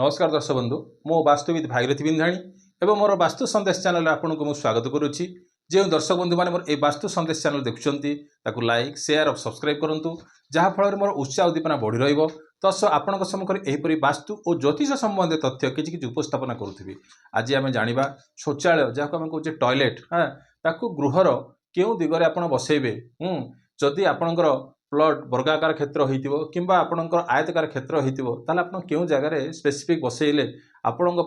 नमस्कार दर्शक बंधु मो वास्तुविद भागीरथी बिंधाणी एवं मोर वास्तु संदेश चैनल आपको मुझे स्वागत करुच्ची। जो दर्शक बंधु मैंने मोर वास्तु संदेश चैनल देखुं लाइक शेयर और सब्सक्राइब करूँ जहाँफल मोर उत्साह उद्दीपना बढ़ी रस आपण सम्मुखें यहपरी वास्तु और ज्योतिष संबंधी तथ्य किसी उपस्थापना करुँगी। आज आम जाना शौचालय जहाँ आम कहे टॉयलेट हाँ ताकू गृहर क्यों दिगरे आप बसैबे जदि आपणकर प्लट वर्गाकार क्षेत्र हो कि आपणकर आयतकार क्षेत्र होता आप क्यों जगार स्पेसिफिक बसैले आपण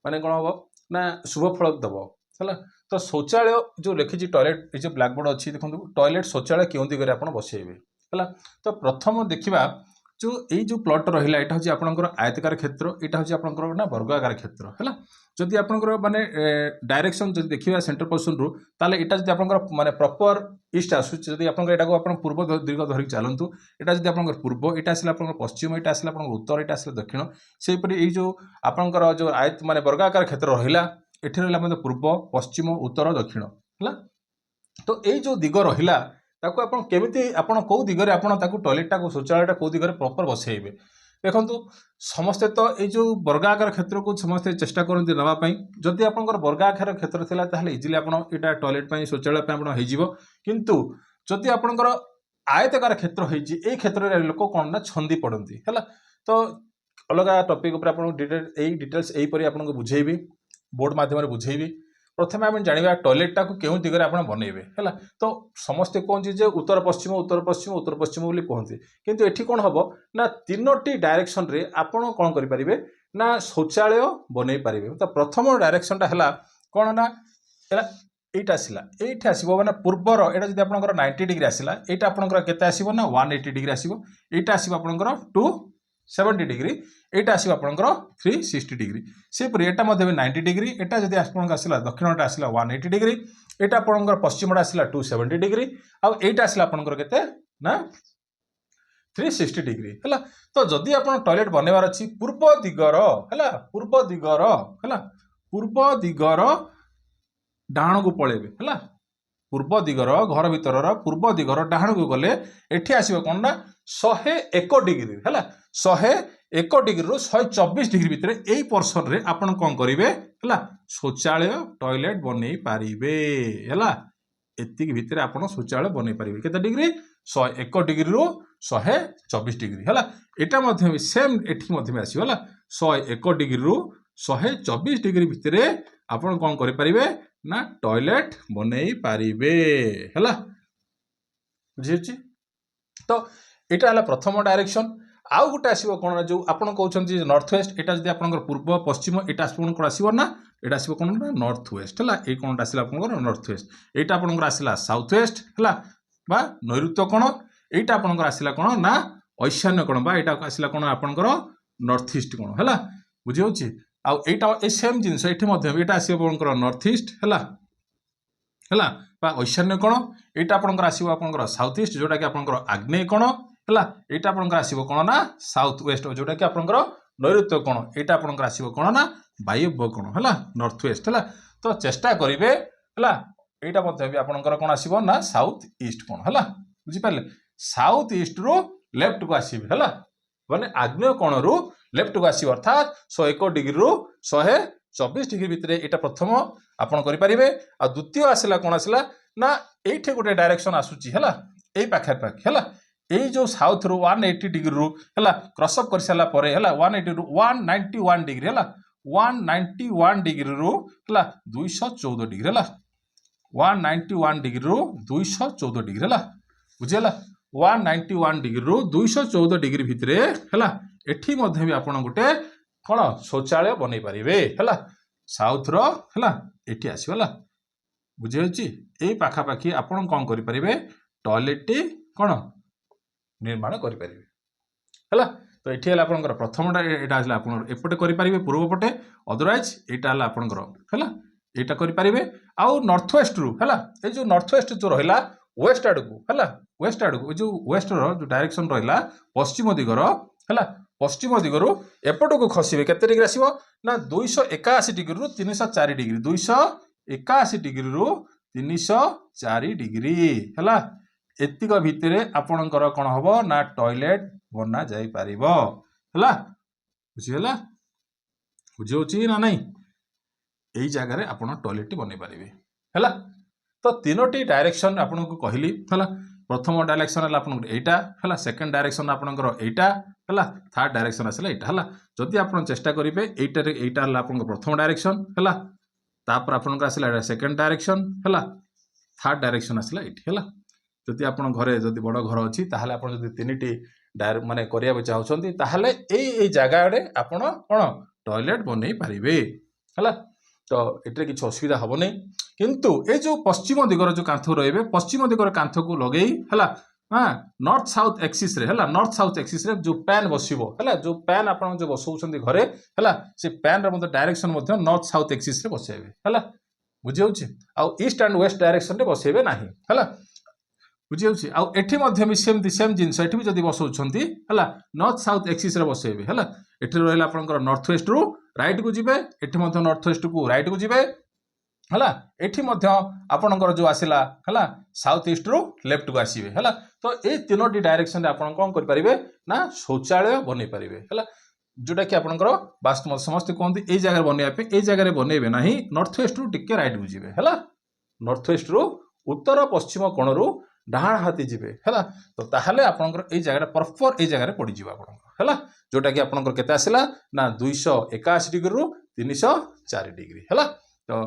माने कौन हम ना शुभ फल दब है। तो शौचालय जो लिखी टॉयलेट ये ब्लैक बोर्ड अच्छी देखो टॉयलेट शौचालय क्यों दिगरे आप बसैबे है। तो प्रथम देखा जो प्लट रहा यहाँ हूँ आपंकर आयतकार क्षेत्र यहाँ हूँ आपंकर ना वर्गाकार क्षेत्र है। जदि आपंकर माने डायरेक्शन जब देखा सेंटर पोजिशन रु ताले इटा जब आपंकर माने प्रॉपर ईस्ट आसूँ आप पूर्व दीर्घ धरिक चलतु यहाँ जब आप पूर्व यहाँ आसला पश्चिम यहाँ आसला उत्तर यहाँ आसला दक्षिण से जो आपंकर जो आयत माने वर्गाकार क्षेत्र रहा ये रहा पूर्व पश्चिम उत्तर दक्षिण है। तो ये जो दिग रहा ताको आपण केमिति आपण को दिगरे आपण ताको टॉयलेट शौचालय को दिगरे प्रॉपर बसैबे देखो समस्ते तो ये जो वर्गाकार क्षेत्र को समस्ते चेष्टा करते नापी जदि आप वर्गाकार क्षेत्र थिला ताहले इजिली आपण एटा टॉयलेट शौचालय हो किंतु जदि आपणकर आयतकार क्षेत्र होई क्षेत्र में लोक कौन ना छंदी पड़ती है। तो अलग टॉपिक उपर आपण डिटेल्स यहीपरि आपको बुझेबी बोर्ड माध्यम बुझेबी। प्रथम आम जाना टॉयलेट टाक क्यों दिगरे आप बनइबे है। तो समस्ते कहते जे उत्तर पश्चिम उत्तर पश्चिम उत्तर पश्चिम बोली कहते किंतु एठी कौन हम ना तीनोटी डायरेक्शन रे आपण कौन करें ना शौचालय बनई पारे। तो प्रथम डायरेक्शन है कौन ना एटा आसला ये आसो मैंने पूर्वर यहाँ जब आप 90 डिग्री आसला यहाँ आपंकर केते आसो ना 180 डिग्री आसो यहाँ आसो आपंकर 270 डिग्री यहाँ आसो आपंकर 360 डिग्री सेपरी यहाँ 90 डिग्री यहाँ जब आप आसला दक्षिण आसला 180 डिग्री यहाँ आपंकर पश्चिम आसला 270 डिग्री आउ यहाँ आसला आपंकर केते ना 360 डिग्री है। तो जदि आप टॉयलेट बनवार अच्छी पूर्व दिगर है पूर्व दिगर डाण को पलैबे है। पूर्व दिगर घर भीतर पूर्व दिगर डाण को गले एठी आसीबो कोन ना 101 डिग्री है 101 डिग्री रु 124 डिग्री भितर यही पोर्सन रे आपण कौन करेंगे है शौचालय टॉयलेट बनई पारिबे है। एतिक भितर आपण शौचालय बनई पारिबे केते डिग्री 101 डिग्री रु 124 डिग्री है। यहाँ सेम एठी आसीबो है 101 डिग्री रु 124 डिग्री भितर आपण कौन करि पारिबे ना टॉयलेट बनई पारिबे है बुझी। तो यहाँ है प्रथम डायरेक्शन आउ गोटे आसो कौन जो आप कहते नॉर्थ वेस्ट यहाँ जब आप पूर्व पश्चिम यहाँ कौन आसो ना यहाँ आसो कौन ना नॉर्थ वेस्ट है ये कौन आसला आप नॉर्थ वेस्ट यहाँ आपंकर आसला साउथ वेस्ट है बा नैऋत्य कोण यहाँ आपंकर आसला कौन ना ईशान्य कोण बा यहाँ आसला कौन आपंकर नॉर्थ ईस्ट कोण है बुझी होची। आउ ये सेम जिनस ये आसो नॉर्थ ईस्ट है ईशान्य कोण यहाँ आपंकर आसो आपंकर साउथ ईस्ट जोटा कि आपंकर आग्नेय कोण है यहाँ आपंकर आसो कौन ना साउथ वेस्ट जोटा कि आपंकर नैऋत्य कोण यहाँ आपंकर आसो कौन ना वायव्य कोण है नॉर्थ वेस्ट है। तो चेष्टा करेंगे है यहाँ भी आपंकर कौन आसो ना साउथ ईस्ट कोण है बुझिपारे साउथ ईस्ट रु लेफ्ट को आसबे है माने आग्नेय कोण रु लेफ्ट को आसो अर्थात 101 डिग्री रु 124 डिग्री भितर यहाँ प्रथम आपन करेंगे। आ द्वितीय आसला कौन आसला ना ये गोटे डायरेक्शन आसूची है यही पाखापाखि है यही जो साउथ रु 180 डिग्री रु है क्रॉसअप कर सारा पर है 180 रु 191 डिग्री है 191 डिग्री रु है 214 डिग्री है 191 डिग्री रु 214 डिग्री है बुझीगला 191 डिग्री रु 214 डिग्री भितर है एठी मध्य भी आपन गोटे कौन शौचालय बनई पारिबे है साउथ रो है एठी आसीगला बुझी होची। एई पाखापाखि आपन कौन करि पारिबे टॉयलेट कौन निर्माण करि पारिबे है। तो ये आपंकर प्रथम यहाँ आप एपटे करेंगे पूर्व पटे अदरवाइज यहाँ है आपंकर है यहाँ करेंगे। आउ नॉर्थ वेस्ट रु है ये जो नॉर्थ वेस्ट जो रहा वेस्ट आड़ को है वेस्ट आड़ को जो वेस्ट रो जो डायरेक्शन रहा पश्चिम दिगर है पश्चिम दिगर एपट को खसबे केते डिग्री आसो ना 281 डिग्री रु 304 डिग्री 281 डिग्री रु 304 डिग्री है एतिक भितर आपणकर कौन हम ना टॉयलेट बना जाई पारिबो है बुझीगला। बुझे ना नहीं यही जगह आप टॉयलेट बन पारे है। तो तीनोटी डायरेक्शन आपको कहली है। प्रथम डायरेक्शन है आपन एटा है, सेकेंड डायरेक्शन आपनकर एटा है, थर्ड डायरेक्शन आसला एटा है। जदि आप चेष्टा करेंगे एटा है आपन प्रथम डायरेक्शन है, तापर आपन आसला सेकेंड डायरेक्शन है, थर्ड डायरेक्शन आसला एटी है। जदि आप घरे जदि बड़ घर अच्छी ताहले आप जदि तीनिटी माने करिया चाहछंती ताहले एई जगह आपन कोन टॉयलेट बनई पारिबे है। तो एटे किसी असुविधा हम नहीं, किंतु ये जो पश्चिम दिगर जो कांथ रही पश्चिम दिगर कांथ को लगे है, हाँ नॉर्थ साउथ एक्सिस रे है, नॉर्थ साउथ एक्सिस रे जो पैन बसिबो है, जो पैन आप जो बसौछंती घरे है, से पैन रे डायरेक्शन नॉर्थ साउथ एक्सिस रे बसेबे है। बुझे आउ ईस्ट एंड वेस्ट डायरेक्शन रे बसेबे नाही है। बुझे आउ एठी मध्य भी सेम जिनस एठी भी जदी बसौछंती है, नॉर्थ साउथ एक्सिस रे बसेबे है। एठी रहला आपनकर नॉर्थ वेस्ट रु राइट को जिबे, एठी मध्य नॉर्थ वेस्ट को राइट को जिबे है। एठी मध्य आपनकर जो आसिला है साउथ ईस्ट रु लेफ्ट को आसीबे है। तो ये तीनोटी डायरेक्शन रे आपन कोन करि परिबे ना शौचालय बनै परिबे है, जोटा कि आपनकर वास्तव समस्त कहते ये जगह बनैया पे ए जगह बनैबे नाही, नॉर्थ वेस्ट रु टिके राइट को जिबे है। नॉर्थ वेस्ट रु उत्तर पश्चिम कोण रु डाहाण हाथी जिबे है। तो ताहले आपनकर ए जगह प्रॉपर ए जगह पड़ी जिबा आपनकर है, जोटा कि आपनकर केते आसिला ना 281 डिग्री रु 304 डिग्री है। तो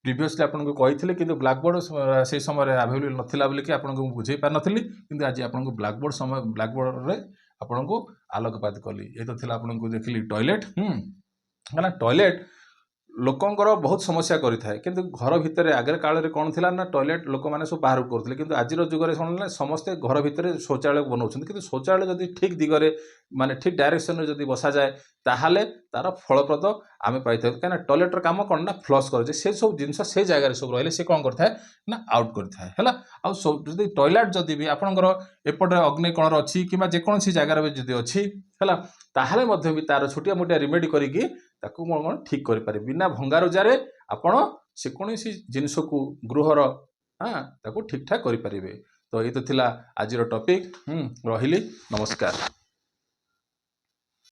प्रीवियसली आपको कही कि ब्लैकबोर्ड से समय अवेलेबल नाला बोलिकी आपको बुझे पार नी, कि आज आपको ब्लैकबोर्ड समय ब्लैकबोर्ड रे आपको आलोकपात कली। ये तो आपको देखिली टॉयलेट है। टॉयलेट लोकंकर बहुत समस्या करें, कि घर भितर आगे काल में कौन थी ना टॉयलेट लोक मैंने सब बाहर करते, कि आज जुगे शुणा समस्ते घर भितर शौचालय बनाऊँ, कि शौचालय जब ठीक दिगरे माने ठीक डायरेक्शन में जब बसा जाए ताहले तार फलप्रद आम पाई कहीं टॉयलेटर काम कौन ना फ्लश करे से सब जिन से जगह सब रही से कौन करता है ना आउट करता है। आदि टॉयलेट जदि भी आपंकर एपटे अग्निकोण अच्छी कि जेकोसी जगार जदि अच्छी है, ताहले भी तार छोटिया मोटिया रिमेडी करिकी ताकू कौन ठीक करें बिना भंगारुजार आपण से कौन जिनस को गृहर हाँ ताकू ठीक ठाक करें। तो ये तो थिला आज टॉपिक रही। नमस्कार।